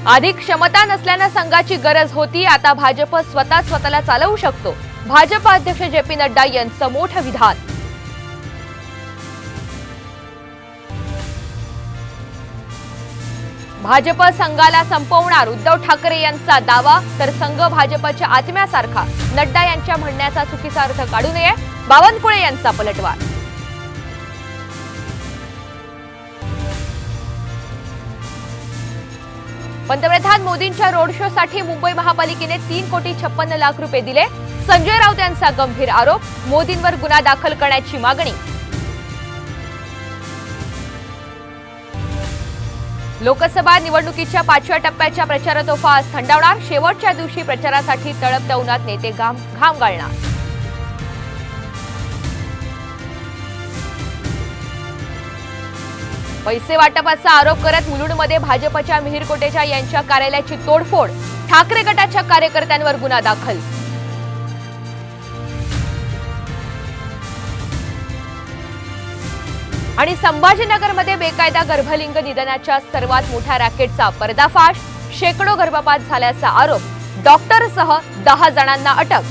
अधिक क्षमता नसल्याने संघाची गरज होती, आता भाजप स्वतःला चालवू शकतो. भाजप अध्यक्ष जे.पी. नड्डा यांचं मोठं विधान. भाजप संघाला संपवणार, उद्धव ठाकरे यांचा दावा. तर संघ भाजपच्या आत्म्यासारखा, नड्डा यांच्या म्हणण्याचा चुकीचा अर्थ काढू नये, बावनकुळे यांचा पलटवार. पंतप्रधान मोदींच्या रोड शो साठी मुंबई महापालिकेने 3,56,00,000 रुपये दिले. संजय राऊत यांचा गंभीर आरोप, मोदींवर गुन्हा दाखल करण्याची मागणी. लोकसभा निवडणुकीच्या 5व्या टप्प्याच्या प्रचारतोफा आज थंडावणार. शेवटच्या दिवशी प्रचारासाठी तळपत्या उन्हात नेते घाम गाळणार. पैसे वाटपाचा आरोप करत मुलुंडमध्ये भाजपच्या मिहिर कोटेचा यांच्या कार्यालयाची तोडफोड. ठाकरे गटाच्या कार्यकर्त्यांवर गुन्हा दाखल. आणि संभाजीनगरमध्ये बेकायदा गर्भलिंग निधनाच्या सर्वात मोठ्या रॅकेटचा पर्दाफाश. शेकडो गर्भपात झाल्याचा आरोप. डॉक्टरसह 10 जणांना अटक.